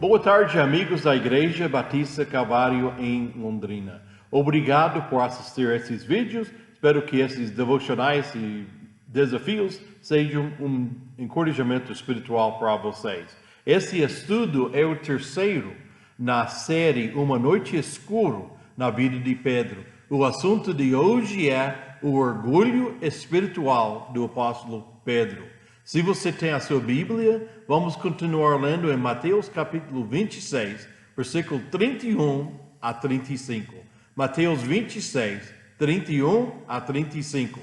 Boa tarde, amigos da Igreja Batista Calvário em Londrina. Obrigado por assistir a esses vídeos. Espero que esses devocionais e desafios sejam um encorajamento espiritual para vocês. Esse estudo é o terceiro na série Uma Noite Escura na Vida de Pedro. O assunto de hoje é o orgulho espiritual do apóstolo Pedro. Se você tem a sua Bíblia, vamos continuar lendo em Mateus capítulo 26, versículo 31 a 35. Mateus 26, 31 a 35.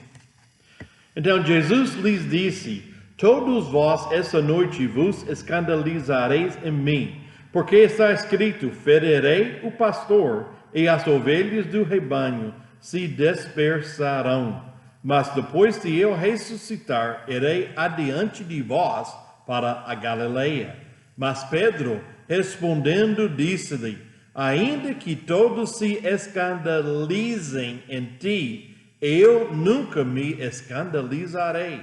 Então Jesus lhes disse: todos vós essa noite vos escandalizareis em mim, porque está escrito: ferirei o pastor, e as ovelhas do rebanho se dispersarão. Mas depois de eu ressuscitar, irei adiante de vós para a Galileia. Mas Pedro, respondendo, disse-lhe: ainda que todos se escandalizem em ti, eu nunca me escandalizarei.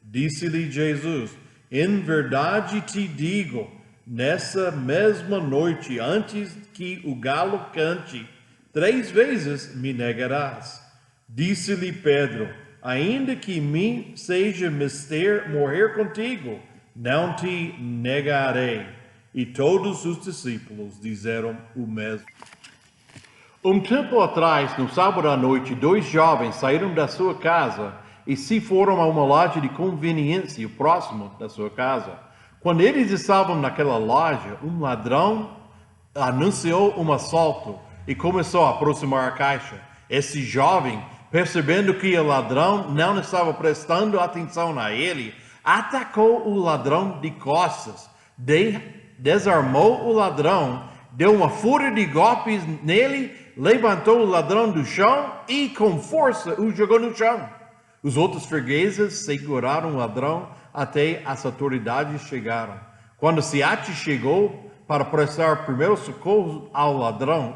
Disse-lhe Jesus: em verdade te digo, nessa mesma noite, antes que o galo cante, 3 vezes me negarás. Disse-lhe Pedro: ainda que me seja mister morrer contigo, não te negarei. E todos os discípulos disseram o mesmo. Um tempo atrás, no sábado à noite, 2 jovens saíram da sua casa e se foram a uma loja de conveniência próximo da sua casa. Quando eles estavam naquela loja, um ladrão anunciou um assalto e começou a aproximar a caixa. Esse jovem, percebendo que o ladrão não estava prestando atenção a ele, atacou o ladrão de costas, desarmou o ladrão, deu uma fúria de golpes nele, levantou o ladrão do chão e com força o jogou no chão. Os outros fregueses seguraram o ladrão até as autoridades chegaram. Quando Siate chegou para prestar primeiro socorro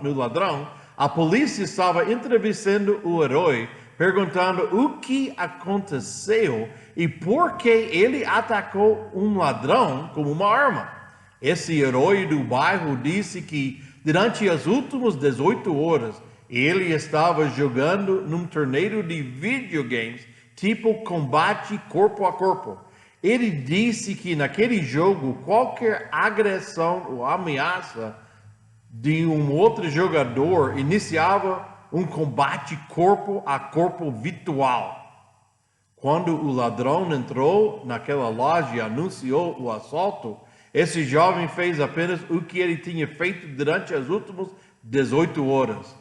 no ladrão, a polícia estava entrevistando o herói, perguntando o que aconteceu e por que ele atacou um ladrão com uma arma. Esse herói do bairro disse que durante as últimas 18 horas ele estava jogando num torneio de videogames tipo combate corpo a corpo. Ele disse que naquele jogo qualquer agressão ou ameaça de um outro jogador iniciava um combate corpo a corpo virtual. Quando o ladrão entrou naquela loja e anunciou o assalto, esse jovem fez apenas o que ele tinha feito durante as últimas 18 horas.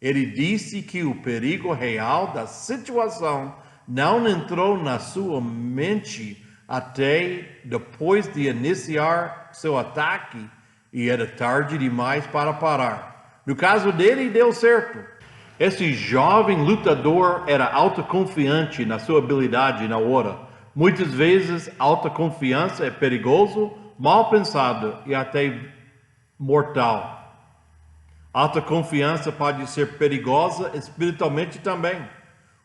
Ele disse que o perigo real da situação não entrou na sua mente até depois de iniciar seu ataque, e era tarde demais para parar. No caso dele, deu certo. Esse jovem lutador era autoconfiante na sua habilidade na hora. Muitas vezes, autoconfiança é perigoso, mal pensado e até mortal. Autoconfiança pode ser perigosa espiritualmente também.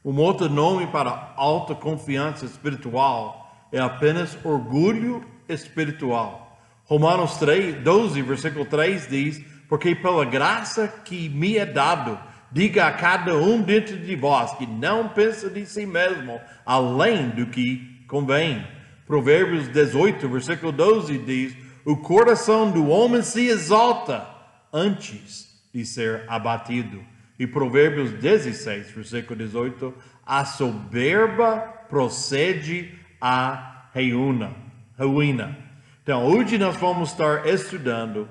Um outro nome para autoconfiança espiritual é apenas orgulho espiritual. Romanos 12, versículo 3 diz: porque pela graça que me é dado, diga a cada um dentro de vós que não pensa de si mesmo além do que convém. Provérbios 18, versículo 12 diz: o coração do homem se exalta antes de ser abatido. E Provérbios 16, versículo 18: a soberba procede à ruína. Então, hoje nós vamos estar estudando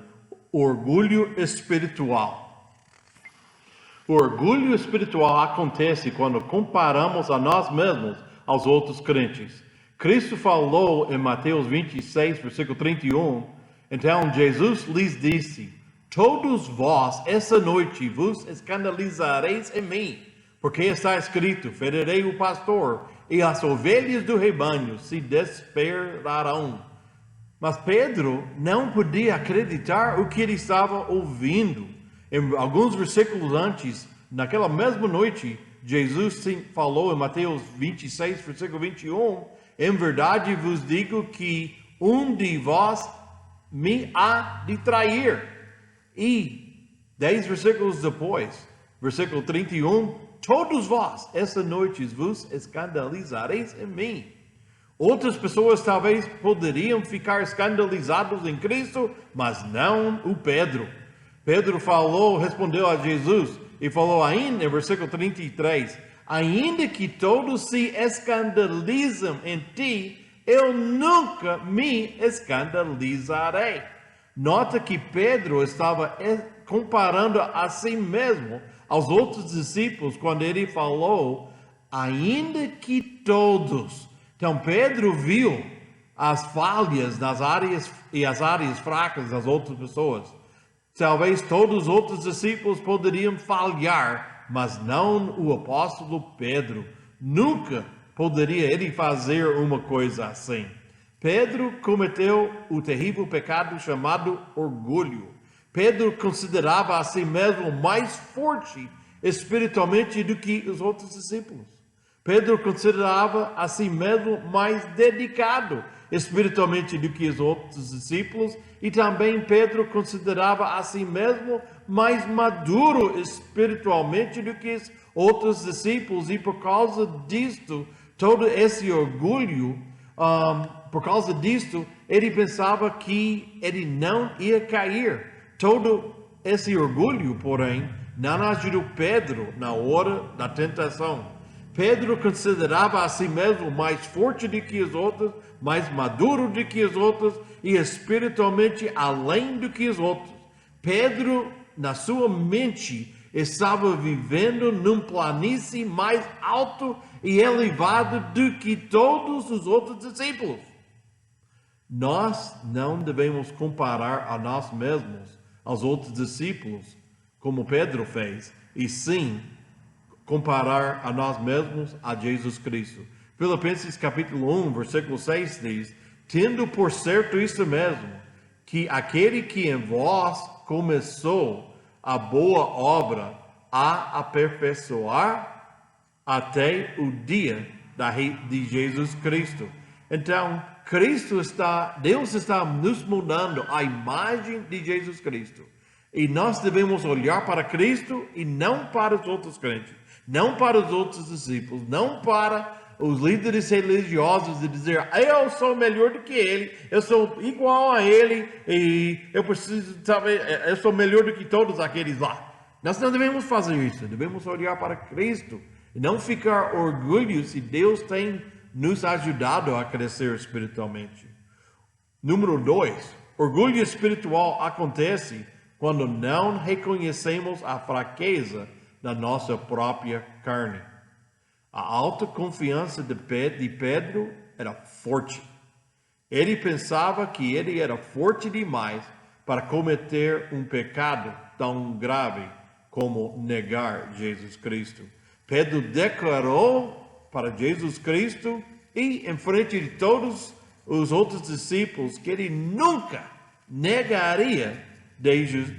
orgulho espiritual. O orgulho espiritual acontece quando comparamos a nós mesmos aos outros crentes. Cristo falou em Mateus 26, versículo 31, então Jesus lhes disse: todos vós essa noite vos escandalizareis em mim, porque está escrito: ferirei o pastor, e as ovelhas do rebanho se dispersarão. Mas Pedro não podia acreditar o que ele estava ouvindo. Em alguns versículos antes, naquela mesma noite, Jesus falou em Mateus 26, versículo 21, em verdade vos digo que um de vós me há de trair. E 10 versículos depois, versículo 31, todos vós, essa noite vos escandalizareis em mim. Outras pessoas talvez poderiam ficar escandalizados em Cristo, mas não o Pedro. Pedro respondeu a Jesus e falou ainda, em versículo 33, ainda que todos se escandalizam em ti, eu nunca me escandalizarei. Nota que Pedro estava comparando a si mesmo aos outros discípulos quando ele falou, ainda que todos. Então Pedro viu as falhas nas áreas e as áreas fracas das outras pessoas. Talvez todos os outros discípulos poderiam falhar, mas não o apóstolo Pedro. Nunca poderia ele fazer uma coisa assim. Pedro cometeu o terrível pecado chamado orgulho. Pedro considerava a si mesmo mais forte espiritualmente do que os outros discípulos. Pedro considerava a si mesmo mais dedicado espiritualmente do que os outros discípulos, e também Pedro considerava a si mesmo mais maduro espiritualmente do que os outros discípulos, e por causa disto, todo esse orgulho, por causa disto, ele pensava que ele não ia cair. Todo esse orgulho, porém, não ajudou Pedro na hora da tentação. Pedro considerava a si mesmo mais forte do que os outros, mais maduro do que os outros e espiritualmente além do que os outros. Pedro, na sua mente, estava vivendo num planície mais alto e elevado do que todos os outros discípulos. Nós não devemos comparar a nós mesmos aos outros discípulos, como Pedro fez, e sim comparar a nós mesmos a Jesus Cristo. Filipenses capítulo 1, versículo 6 diz, tendo por certo isso mesmo, que aquele que em vós começou a boa obra a aperfeiçoar até o dia de Jesus Cristo. Então, Deus está nos mudando a imagem de Jesus Cristo. E nós devemos olhar para Cristo e não para os outros crentes, não para os outros discípulos, não para os líderes religiosos e dizer, eu sou melhor do que ele, eu sou igual a ele e eu sou melhor do que todos aqueles lá. Nós não devemos fazer isso, devemos olhar para Cristo e não ficar orgulhosos se Deus tem nos ajudado a crescer espiritualmente. Número 2, orgulho espiritual acontece quando não reconhecemos a fraqueza da nossa própria carne. A autoconfiança de Pedro era forte. Ele pensava que ele era forte demais para cometer um pecado tão grave como negar Jesus Cristo. Pedro declarou para Jesus Cristo e em frente de todos os outros discípulos que ele nunca negaria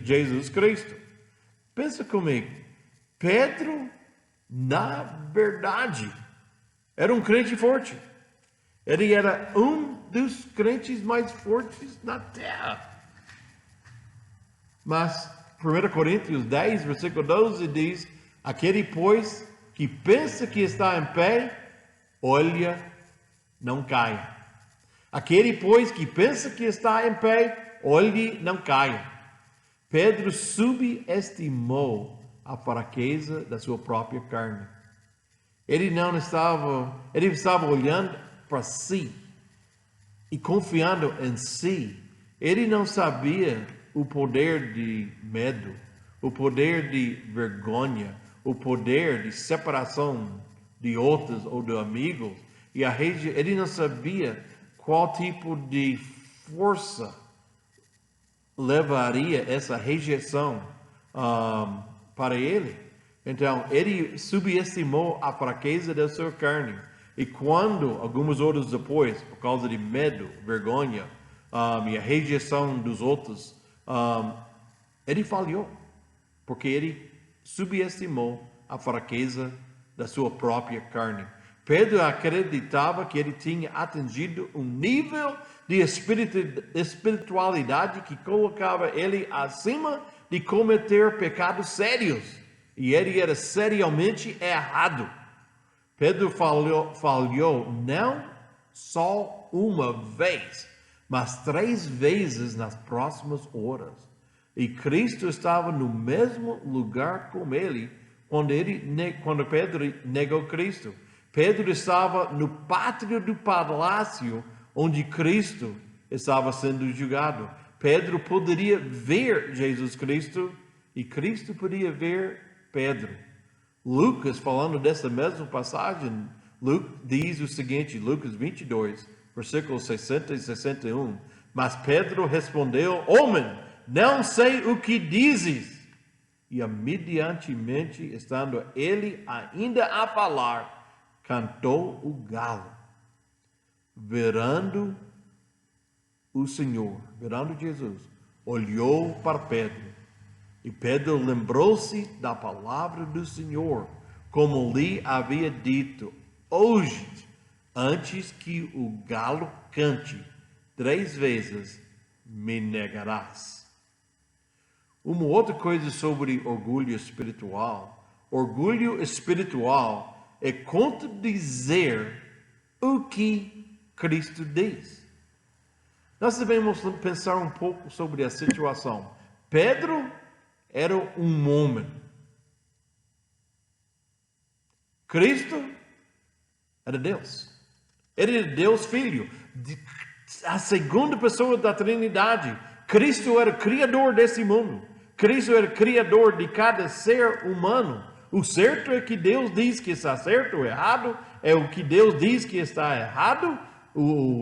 Jesus Cristo. Pensa comigo, Pedro, na verdade, era um crente forte. Ele era um dos crentes mais fortes na terra. Mas 1 Coríntios 10, versículo 12 diz, aquele, pois, que pensa que está em pé, olha, não caia. Aquele, pois, que pensa que está em pé, olhe, não caia. Pedro subestimou a fraqueza da sua própria carne. Ele estava olhando para si e confiando em si. Ele não sabia o poder de medo, o poder de vergonha, o poder de separação de outros ou de amigos. E ele não sabia qual tipo de força levaria essa rejeição para ele. Então, ele subestimou a fraqueza da sua carne. E quando, alguns horas depois, por causa de medo, vergonha e a rejeição dos outros, ele falhou. Porque ele subestimou a fraqueza da sua própria carne. Pedro acreditava que ele tinha atingido um nível de espiritualidade que colocava ele acima de cometer pecados sérios. E ele era seriamente errado. Pedro falhou não só uma vez, mas 3 vezes nas próximas horas. E Cristo estava no mesmo lugar com ele quando Pedro negou Cristo. Pedro estava no pátio do palácio onde Cristo estava sendo julgado. Pedro poderia ver Jesus Cristo e Cristo podia ver Pedro. Lucas, falando dessa mesma passagem, diz o seguinte, Lucas 22, versículos 60 e 61. Mas Pedro respondeu: Homem, não sei o que dizes. E imediatamente, estando ele ainda a falar, cantou o galo. Verando Jesus, olhou para Pedro. E Pedro lembrou-se da palavra do Senhor, como lhe havia dito: hoje, antes que o galo cante, 3 vezes me negarás. Uma outra coisa sobre orgulho espiritual. Orgulho espiritual é contradizer o que Cristo diz. Nós devemos pensar um pouco sobre a situação. Pedro era um homem. Cristo era Deus. Ele era Deus Filho, a segunda pessoa da Trindade. Cristo era criador desse mundo. Cristo era criador de cada ser humano. O certo é que Deus diz que está certo, o errado é o que Deus diz que está errado,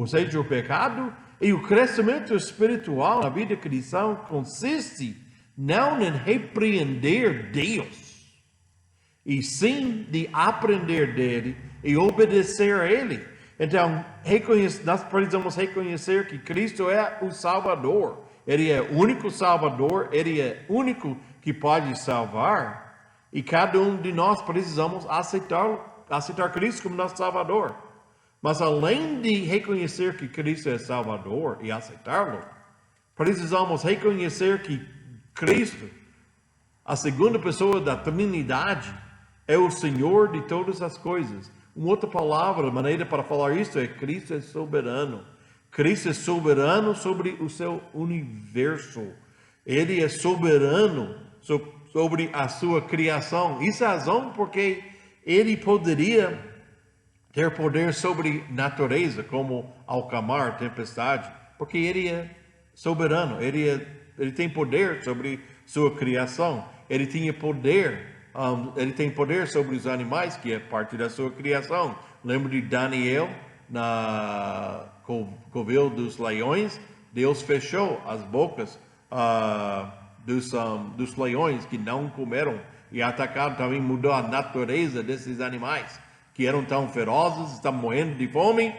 seja o pecado. E o crescimento espiritual na vida cristã consiste não em repreender Deus, e sim de aprender dele e obedecer a ele. Então, nós precisamos reconhecer que Cristo é o Salvador. Ele é o único Salvador, Ele é o único que pode salvar. E cada um de nós precisamos aceitar Cristo como nosso Salvador. Mas além de reconhecer que Cristo é Salvador e aceitá-lo, precisamos reconhecer que Cristo, a segunda pessoa da Trindade, é o Senhor de todas as coisas. Uma outra maneira para falar isso é: Cristo é soberano. Cristo é soberano sobre o seu universo. Ele é soberano sobre a sua criação. Isso é a razão porque ele poderia ter poder sobre natureza, como acalmar tempestade, porque ele é soberano. Ele tem poder sobre sua criação. Ele tem poder sobre os animais, que é parte da sua criação. Lembra de Daniel na covil dos leões? Deus fechou as bocas dos leões que não comeram e atacaram. Também mudou a natureza desses animais que eram tão ferozes, estavam morrendo de fome.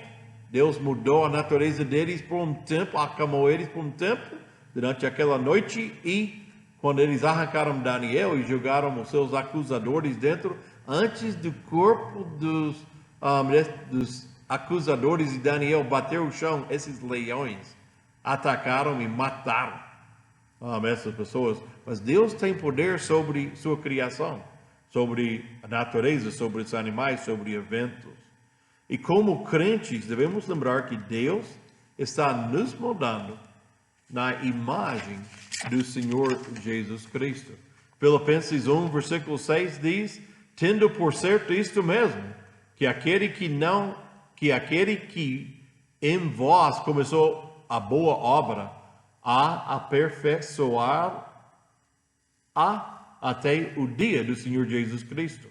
Deus mudou a natureza deles por um tempo, acalmou eles por um tempo durante aquela noite. E quando eles arrancaram Daniel e jogaram os seus acusadores dentro, antes do corpo dos acusadores de Daniel bater o chão, esses leões atacaram e mataram essas pessoas. Mas Deus tem poder sobre sua criação, sobre a natureza, sobre os animais, sobre eventos. E como crentes, devemos lembrar que Deus está nos moldando na imagem do Senhor Jesus Cristo. Filipenses 1, versículo 6 diz: tendo por certo isto mesmo, que aquele que em vós começou a boa obra, a aperfeiçoar até o dia do Senhor Jesus Cristo.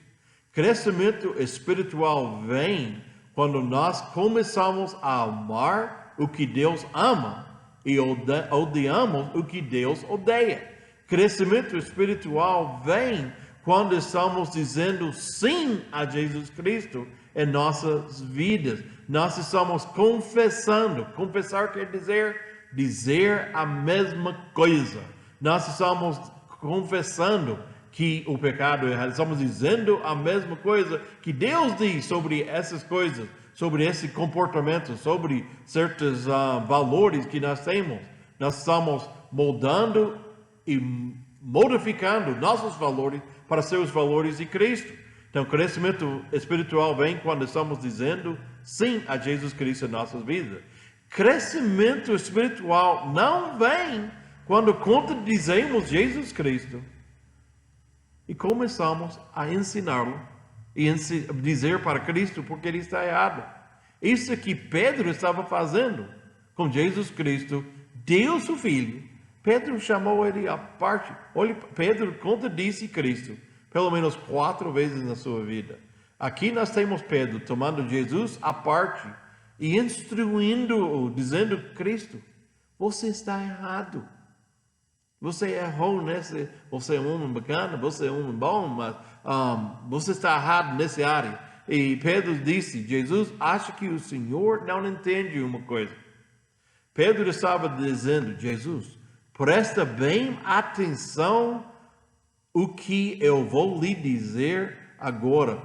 Crescimento espiritual vem quando nós começamos a amar o que Deus ama e odiamos o que Deus odeia. Crescimento espiritual vem quando estamos dizendo sim a Jesus Cristo em nossas vidas. Nós estamos confessando. Confessar quer dizer a mesma coisa. Nós estamos confessando que o pecado é errado. Estamos dizendo a mesma coisa que Deus diz sobre essas coisas, sobre esse comportamento, sobre certos valores que nós temos. Nós estamos moldando e modificando nossos valores para ser os valores de Cristo. Então, crescimento espiritual vem quando estamos dizendo sim a Jesus Cristo em nossas vidas. Crescimento espiritual não vem quando contradizemos Jesus Cristo e começamos a ensiná-lo e dizer para Cristo porque ele está errado. Isso que Pedro estava fazendo com Jesus Cristo, Deus o Filho. Pedro chamou ele à parte. Olha, Pedro contradisse Cristo pelo menos 4 vezes na sua vida. Aqui nós temos Pedro tomando Jesus à parte e instruindo-o, dizendo: Cristo, você está errado. Você errou nesse. Você é um homem bacana, você é um homem bom, mas você está errado nessa área. E Pedro disse: Jesus, acha que o Senhor não entende uma coisa. Pedro estava dizendo: Jesus, presta bem atenção o que eu vou lhe dizer agora.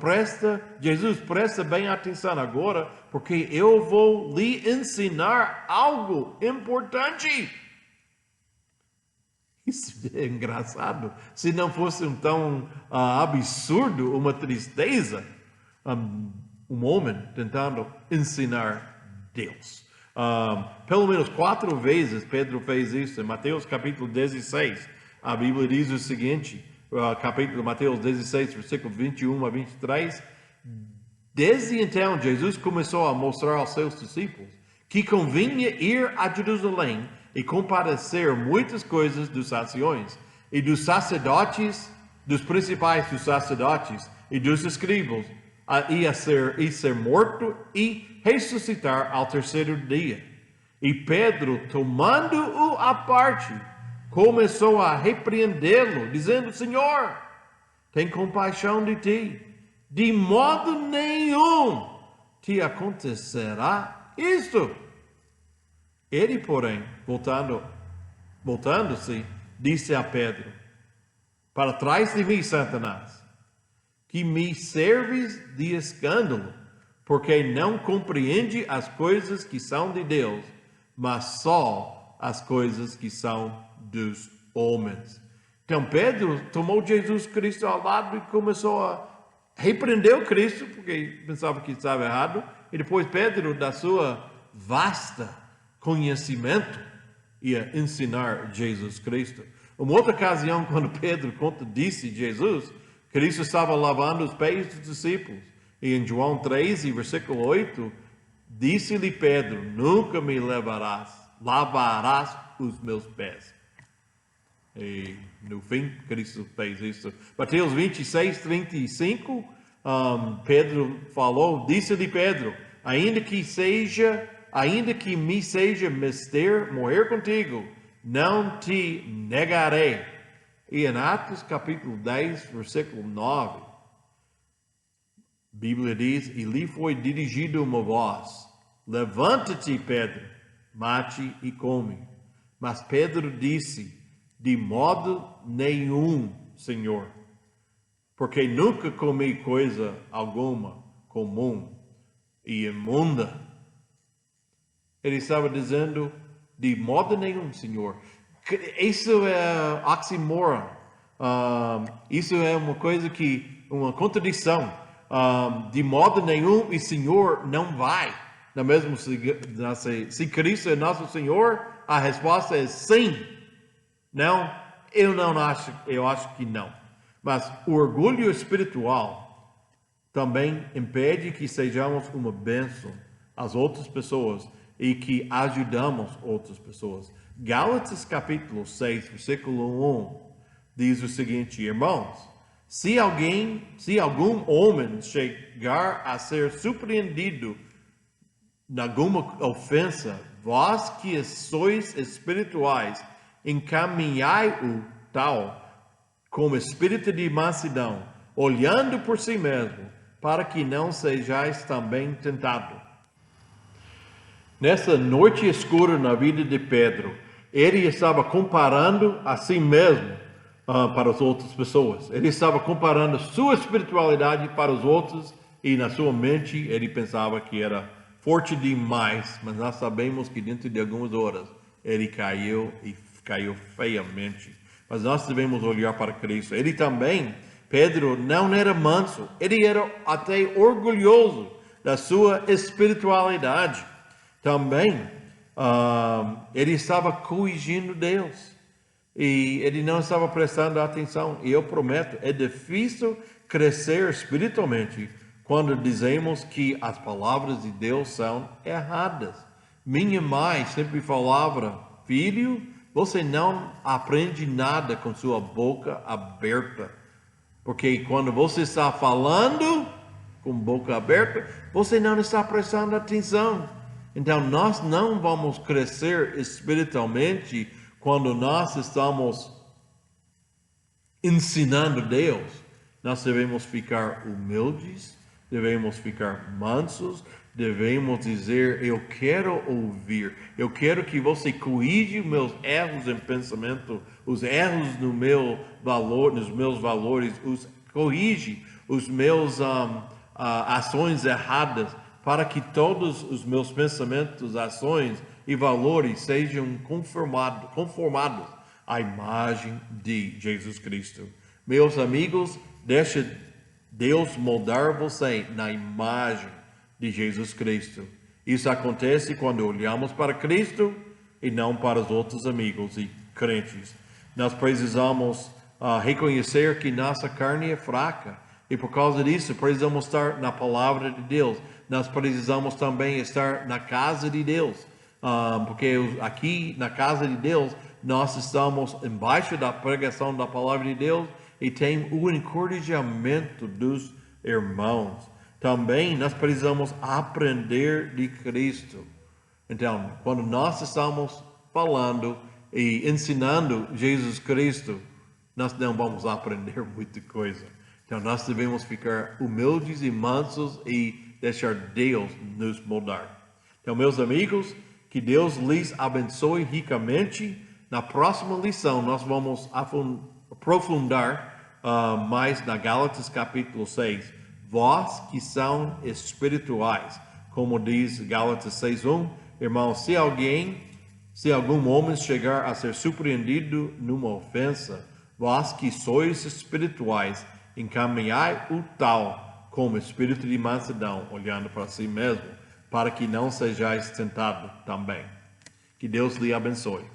Jesus, presta bem atenção agora, porque eu vou lhe ensinar algo importante. Isso é engraçado. Se não fosse tão absurdo, uma tristeza, um homem tentando ensinar Deus. Pelo menos 4 vezes Pedro fez isso. Em Mateus capítulo 16, a Bíblia diz o seguinte, capítulo Mateus 16, versículo 21 a 23. Desde então, Jesus começou a mostrar aos seus discípulos que convinha ir a Jerusalém e comparecer muitas coisas dos anciões e dos sacerdotes, dos principais dos sacerdotes e dos escribas, e ser morto e ressuscitar ao 3º dia. E Pedro, tomando-o à parte, começou a repreendê-lo, dizendo: Senhor, tem compaixão de ti, de modo nenhum te acontecerá isto. Ele, porém, voltando-se, disse a Pedro: Para trás de mim, Satanás, que me serves de escândalo, porque não compreende as coisas que são de Deus, mas só as coisas que são dos homens. Então Pedro tomou Jesus Cristo ao lado e começou a repreender o Cristo, porque pensava que estava errado, e depois Pedro, da sua vasta conhecimento, ia ensinar Jesus Cristo. Uma outra ocasião, quando Pedro disse Jesus, Cristo estava lavando os pés dos discípulos. E em João 13, versículo 8, disse-lhe Pedro: Nunca me lavarás os meus pés. E no fim, Cristo fez isso. Mateus 26, 35, Pedro falou, disse-lhe Pedro: Ainda que me seja menester morrer contigo, não te negarei. E em Atos capítulo 10, versículo 9, a Bíblia diz: E lhe foi dirigida uma voz: Levanta-te, Pedro, mate e come. Mas Pedro disse: De modo nenhum, Senhor, porque nunca comi coisa alguma comum e imunda. Ele estava dizendo: de modo nenhum, Senhor. Isso é oxímoron. Isso é uma coisa uma contradição. De modo nenhum e Senhor não vai. Se Cristo é nosso Senhor, a resposta é sim. Não, eu acho que não. Mas o orgulho espiritual também impede que sejamos uma bênção às outras pessoas e que ajudamos outras pessoas. Gálatas capítulo 6, versículo 1, diz o seguinte: Irmãos, se algum homem chegar a ser surpreendido em alguma ofensa, vós que sois espirituais, encaminhai-o tal com espírito de mansidão, olhando por si mesmo, para que não sejais também tentado. Nessa noite escura na vida de Pedro, ele estava comparando a si mesmo para as outras pessoas. Ele estava comparando sua espiritualidade para os outros e na sua mente ele pensava que era forte demais, mas nós sabemos que dentro de algumas horas ele caiu e caiu feiamente. Mas nós devemos olhar para Cristo. Ele também, Pedro, não era manso, ele era até orgulhoso da sua espiritualidade. Também ele estava corrigindo Deus. E ele não estava prestando atenção. E eu prometo, é difícil crescer espiritualmente quando dizemos que as palavras de Deus são erradas. Minha mãe sempre falava, filho, você não aprende nada com sua boca aberta. Porque quando você está falando com boca aberta, você não está prestando atenção. Então nós não vamos crescer espiritualmente quando nós estamos ensinando Deus. Nós devemos ficar humildes, devemos ficar mansos, devemos dizer, eu quero ouvir, eu quero que você corrija os meus erros em pensamento, os erros no meu valor, nos meus valores, corrige os meus ações erradas, para que todos os meus pensamentos, ações e valores sejam conformados à imagem de Jesus Cristo. Meus amigos, deixe Deus moldar você na imagem de Jesus Cristo. Isso acontece quando olhamos para Cristo e não para os outros amigos e crentes. Nós precisamos reconhecer que nossa carne é fraca e por causa disso precisamos estar na palavra de Deus. Nós precisamos também estar na casa de Deus, porque aqui na casa de Deus nós estamos embaixo da pregação da palavra de Deus e tem o encorajamento dos irmãos. Também nós precisamos aprender de Cristo. Então, quando nós estamos falando e ensinando Jesus Cristo, nós não vamos aprender muita coisa. Então, nós devemos ficar humildes e mansos e deixar Deus nos moldar. Então, meus amigos, que Deus lhes abençoe ricamente. Na próxima lição, nós vamos aprofundar mais na Gálatas capítulo 6. Vós que são espirituais, como diz Gálatas 6:1, irmãos, se algum homem chegar a ser surpreendido numa ofensa, vós que sois espirituais, encaminhai o tal com espírito de mansidão, olhando para si mesmo, para que não sejais tentado também. Que Deus lhe abençoe.